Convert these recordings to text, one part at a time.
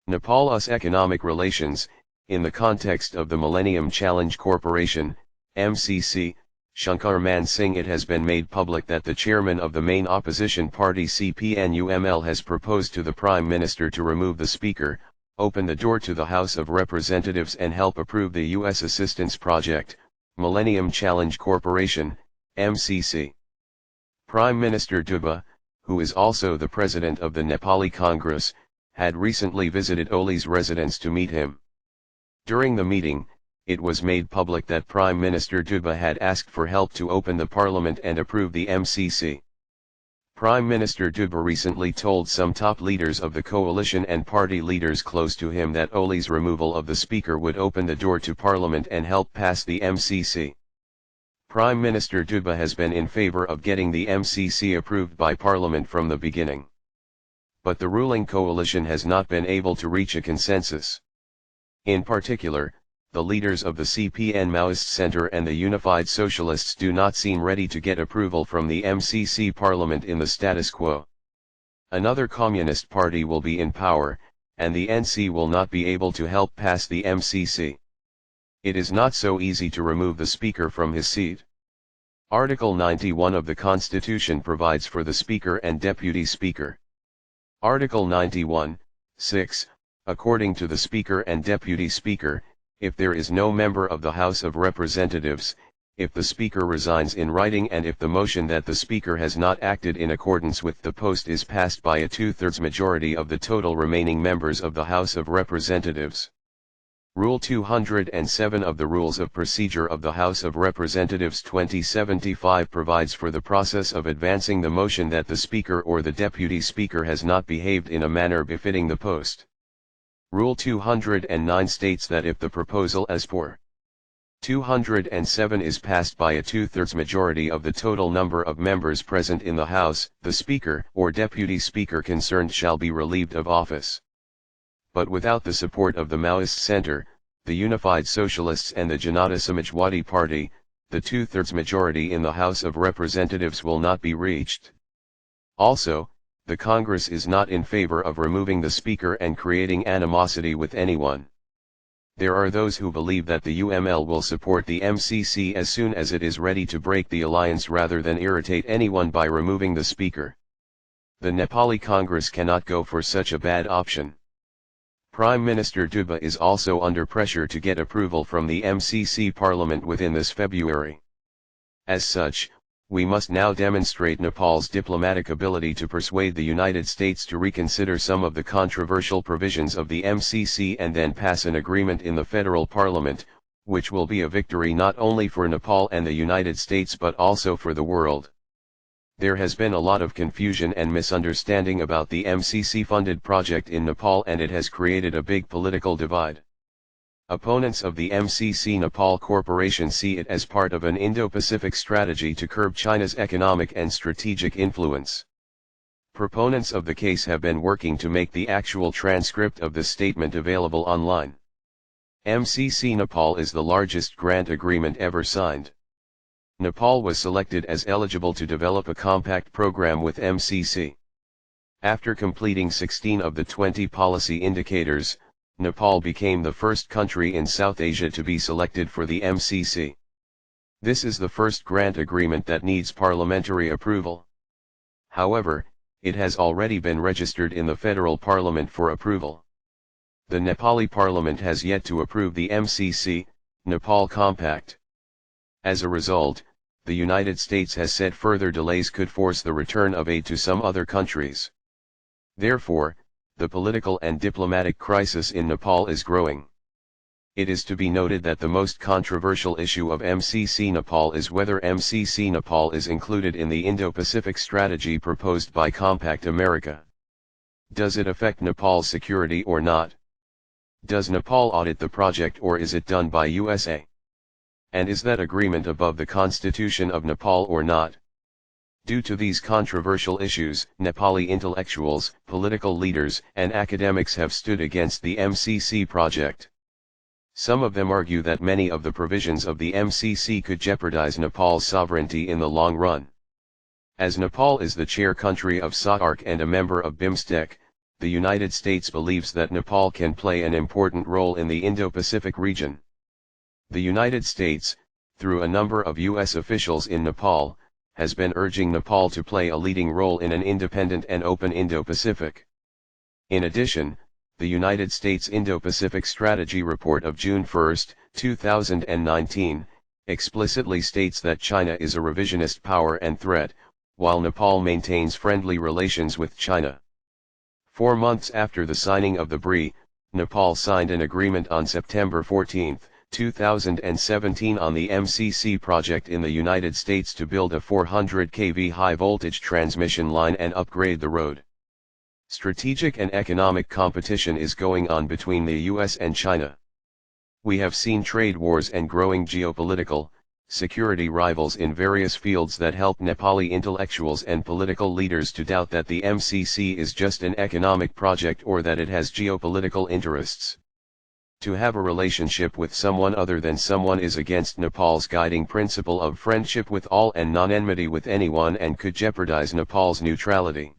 Nepal-US economic relations, in the context of the Millennium Challenge Corporation, MCC, Shanker Singh. It has been made public that the chairman of the main opposition party CPNUML has proposed to the Prime Minister to remove the Speaker, open the door to the House of Representatives and help approve the U.S. assistance project, Millennium Challenge Corporation, MCC. Prime Minister Dubba, who is also the president of the Nepali Congress, had recently visited Oli's residence to meet him. During the meeting, it was made public that Prime Minister Dubba had asked for help to open the parliament and approve the MCC. Prime Minister Dubba recently told some top leaders of the coalition and party leaders close to him that Oli's removal of the speaker would open the door to parliament and help pass the MCC. Prime Minister Dubba has been in favor of getting the MCC approved by parliament from the beginning. But the ruling coalition has not been able to reach a consensus. In particular, the leaders of the CPN Maoist Center and the Unified Socialists do not seem ready to get approval from the MCC parliament in the status quo. Another communist party will be in power, and the NC will not be able to help pass the MCC. It is not so easy to remove the speaker from his seat. Article 91 of the Constitution provides for the Speaker and Deputy Speaker. Article 91, 6, according to the Speaker and Deputy Speaker, if there is no member of the House of Representatives, if the Speaker resigns in writing and if the motion that the Speaker has not acted in accordance with the post is passed by a two-thirds majority of the total remaining members of the House of Representatives. Rule 207 of the Rules of Procedure of the House of Representatives 2075 provides for the process of advancing the motion that the Speaker or the Deputy Speaker has not behaved in a manner befitting the post. Rule 209 states that if the proposal as per 207 is passed by a two-thirds majority of the total number of members present in the House, the Speaker or Deputy Speaker concerned shall be relieved of office. But without the support of the Maoist Center, the Unified Socialists and the Janata Samajwadi Party, the two-thirds majority in the House of Representatives will not be reached. Also, the Congress is not in favor of removing the Speaker and creating animosity with anyone. There are those who believe that the UML will support the MCC as soon as it is ready to break the alliance rather than irritate anyone by removing the Speaker. The Nepali Congress cannot go for such a bad option. Prime Minister Dubba is also under pressure to get approval from the MCC Parliament within this February. As such, we must now demonstrate Nepal's diplomatic ability to persuade the United States to reconsider some of the controversial provisions of the MCC and then pass an agreement in the federal parliament, which will be a victory not only for Nepal and the United States but also for the world. There has been a lot of confusion and misunderstanding about the MCC-funded project in Nepal, and it has created a big political divide. Opponents of the MCC Nepal Corporation see it as part of an Indo-Pacific strategy to curb China's economic and strategic influence. Proponents of the case have been working to make the actual transcript of the statement available online. MCC Nepal is the largest grant agreement ever signed. Nepal was selected as eligible to develop a compact program with MCC. After completing 16 of the 20 policy indicators, Nepal became the first country in South Asia to be selected for the MCC. This is the first grant agreement that needs parliamentary approval. However, it has already been registered in the federal parliament for approval. The Nepali parliament has yet to approve the MCC, Nepal Compact. As a result, the United States has said further delays could force the return of aid to some other countries. Therefore, the political and diplomatic crisis in Nepal is growing. It is to be noted that the most controversial issue of MCC Nepal is whether MCC Nepal is included in the Indo-Pacific strategy proposed by Compact America. Does it affect Nepal's security or not? Does Nepal audit the project or is it done by USA? And is that agreement above the Constitution of Nepal or not? Due to these controversial issues, Nepali intellectuals, political leaders, and academics have stood against the MCC project. Some of them argue that many of the provisions of the MCC could jeopardize Nepal's sovereignty in the long run. As Nepal is the chair country of SAARC and a member of BIMSTEC, the United States believes that Nepal can play an important role in the Indo-Pacific region. The United States, through a number of U.S. officials in Nepal, has been urging Nepal to play a leading role in an independent and open Indo-Pacific. In addition, the United States Indo-Pacific Strategy Report of June 1, 2019, explicitly states that China is a revisionist power and threat, while Nepal maintains friendly relations with China. 4 months after the signing of the BRI, Nepal signed an agreement on September 14, 2017 on the MCC project in the United States to build a 400 kV high-voltage transmission line and upgrade the road. Strategic and economic competition is going on between the US and China. We have seen trade wars and growing geopolitical, security rivals in various fields that help Nepali intellectuals and political leaders to doubt that the MCC is just an economic project or that it has geopolitical interests. To have a relationship with someone other than someone is against Nepal's guiding principle of friendship with all and non-enmity with anyone and could jeopardize Nepal's neutrality.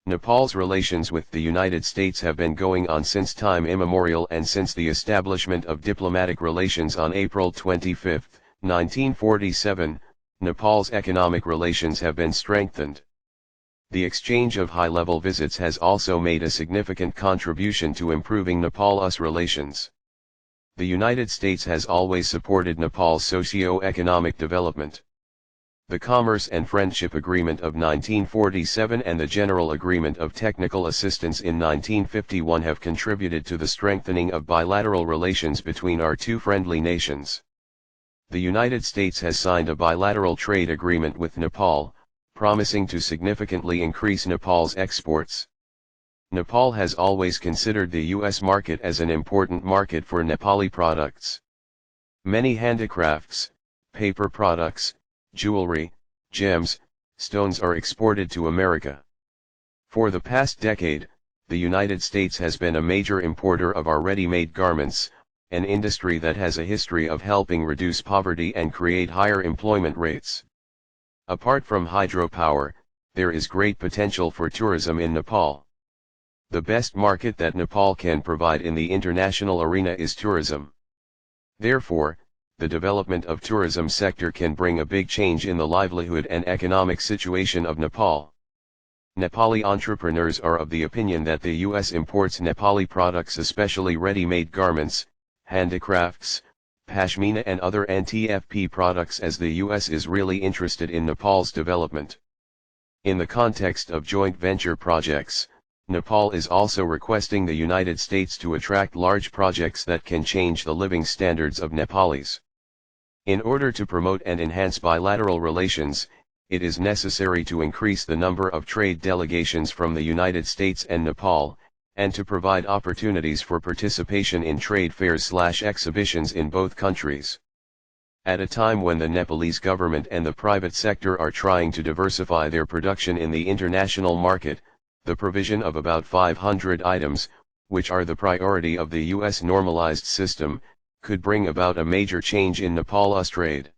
Nepal's relations with the United States have been going on since time immemorial and since the establishment of diplomatic relations on April 25, 1947, Nepal's economic relations have been strengthened. The exchange of high-level visits has also made a significant contribution to improving Nepal-US relations. The United States has always supported Nepal's socio-economic development. The Commerce and Friendship Agreement of 1947 and the General Agreement of Technical Assistance in 1951 have contributed to the strengthening of bilateral relations between our two friendly nations. The United States has signed a bilateral trade agreement with Nepal, promising to significantly increase Nepal's exports. Nepal has always considered the U.S. market as an important market for Nepali products. Many handicrafts, paper products, jewelry, gems, stones are exported to America. For the past decade, the United States has been a major importer of our ready-made garments, an industry that has a history of helping reduce poverty and create higher employment rates. Apart from hydropower, there is great potential for tourism in Nepal. The best market that Nepal can provide in the international arena is tourism. Therefore, the development of tourism sector can bring a big change in the livelihood and economic situation of Nepal. Nepali entrepreneurs are of the opinion that the U.S. imports Nepali products, especially ready-made garments, handicrafts, pashmina and other NTFP products, as the U.S. is really interested in Nepal's development. In the context of joint venture projects, Nepal is also requesting the United States to attract large projects that can change the living standards of Nepalis. In order to promote and enhance bilateral relations, it is necessary to increase the number of trade delegations from the United States and Nepal, and to provide opportunities for participation in trade fairs/exhibitions in both countries. At a time when the Nepalese government and the private sector are trying to diversify their production in the international market, the provision of about 500 items, which are the priority of the U.S. normalized system, could bring about a major change in Nepal-US trade.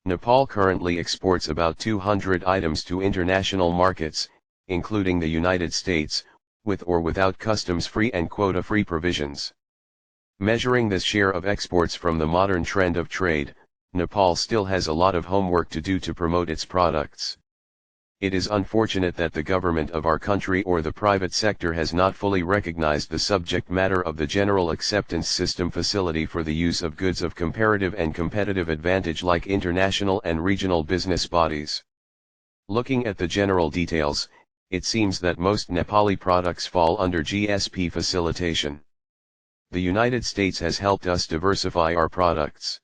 Nepal currently exports about 200 items to international markets, including the United States, with or without customs-free and quota-free provisions. Measuring this share of exports from the modern trend of trade, Nepal still has a lot of homework to do to promote its products. It is unfortunate that the government of our country or the private sector has not fully recognized the subject matter of the General Acceptance System facility for the use of goods of comparative and competitive advantage like international and regional business bodies. Looking at the general details, it seems that most Nepali products fall under GSP facilitation. The United States has helped us diversify our products.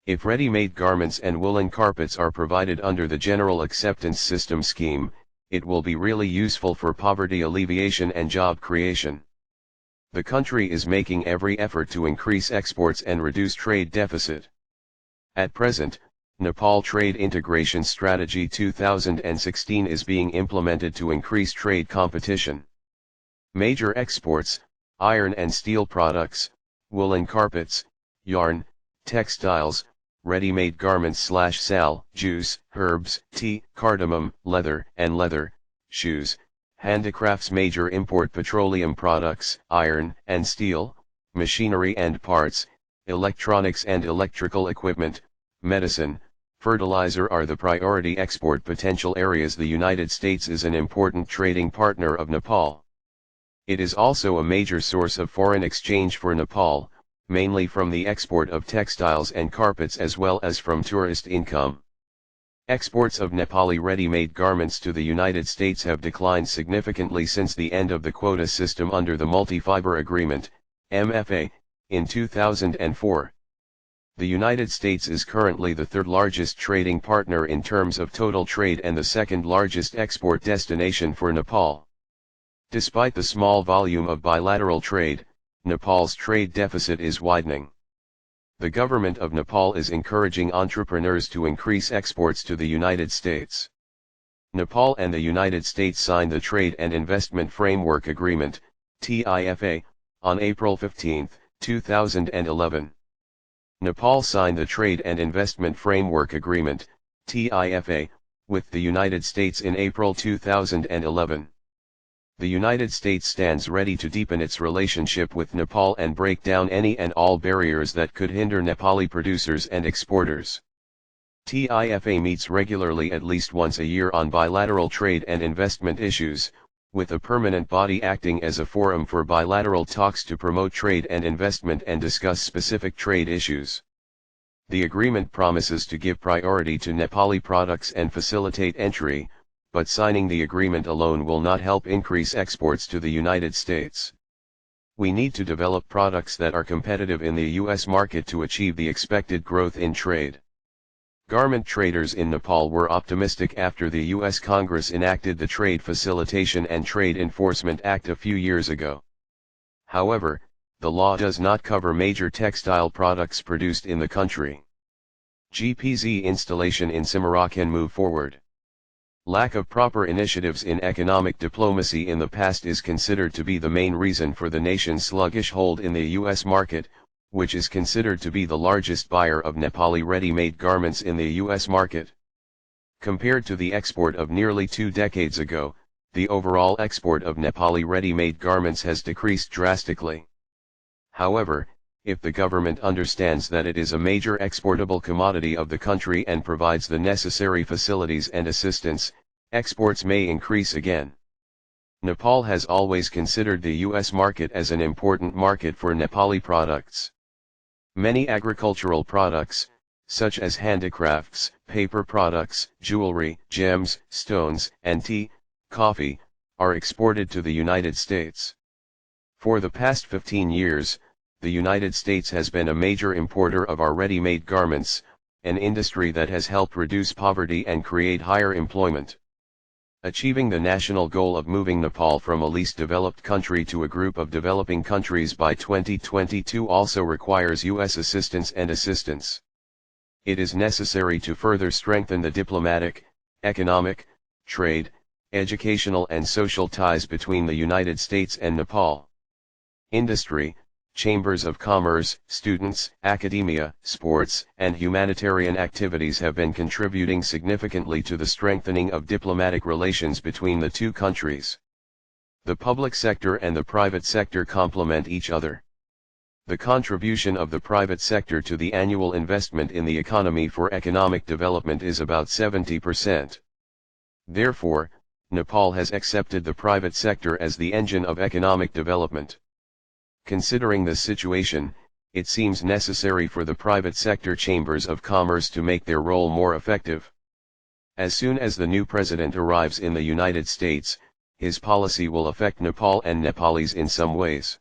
If ready-made garments and woolen carpets are provided under the General Acceptance System scheme, it will be really useful for poverty alleviation and job creation. The country is making every effort to increase exports and reduce trade deficit. At present, Nepal Trade Integration Strategy 2016 is being implemented to increase trade competition. Major exports: iron and steel products, woolen carpets, yarn, textiles, ready-made garments/sal, juice, herbs, tea, cardamom, leather, shoes, Handicrafts major import petroleum products, iron and steel, machinery and parts, electronics and electrical equipment, medicine, fertilizer are the priority export potential areas. The United States is an important trading partner of Nepal. It is also a major source of foreign exchange for Nepal, mainly from the export of textiles and carpets as well as from tourist income. Exports of Nepali ready-made garments to the United States have declined significantly since the end of the quota system under the Multi-Fiber Agreement, MFA, in 2004. The United States is currently the third largest trading partner in terms of total trade and the second largest export destination for Nepal. Despite the small volume of bilateral trade, Nepal's trade deficit is widening. The government of Nepal is encouraging entrepreneurs to increase exports to the United States. Nepal and the United States signed the Trade and Investment Framework Agreement, TIFA, on April 15, 2011. Nepal signed the Trade and Investment Framework Agreement, TIFA, with the United States in April 2011. The United States stands ready to deepen its relationship with Nepal and break down any and all barriers that could hinder Nepali producers and exporters. TIFA meets regularly at least once a year on bilateral trade and investment issues, with a permanent body acting as a forum for bilateral talks to promote trade and investment and discuss specific trade issues. The agreement promises to give priority to Nepali products and facilitate entry, but signing the agreement alone will not help increase exports to the United States. We need to develop products that are competitive in the U.S. market to achieve the expected growth in trade. Garment traders in Nepal were optimistic after the U.S. Congress enacted the Trade Facilitation and Trade Enforcement Act a few years ago. However, the law does not cover major textile products produced in the country. GPZ installation in Simara can move forward. Lack of proper initiatives in economic diplomacy in the past is considered to be the main reason for the nation's sluggish hold in the U.S. market, which is considered to be the largest buyer of Nepali ready-made garments in the U.S. market. Compared to the export of nearly 2 decades ago, the overall export of Nepali ready-made garments has decreased drastically. However, if the government understands that it is a major exportable commodity of the country and provides the necessary facilities and assistance, exports may increase again. Nepal has always considered the U.S. market as an important market for Nepali products. Many agricultural products, such as handicrafts, paper products, jewelry, gems, stones, and tea, coffee, are exported to the United States. For the past 15 years, the United States has been a major importer of our ready-made garments, an industry that has helped reduce poverty and create higher employment. Achieving the national goal of moving Nepal from a least developed country to a group of developing countries by 2022 also requires U.S. assistance. It is necessary to further strengthen the diplomatic, economic, trade, educational and social ties between the United States and Nepal. Industry, chambers of commerce, students, academia, sports, and humanitarian activities have been contributing significantly to the strengthening of diplomatic relations between the two countries. The public sector and the private sector complement each other. The contribution of the private sector to the annual investment in the economy for economic development is about 70%. Therefore, Nepal has accepted the private sector as the engine of economic development. Considering this situation, it seems necessary for the private sector chambers of commerce to make their role more effective. As soon as the new president arrives in the United States, his policy will affect Nepal and Nepalis in some ways.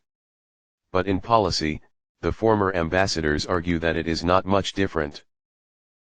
But in policy, the former ambassadors argue that it is not much different.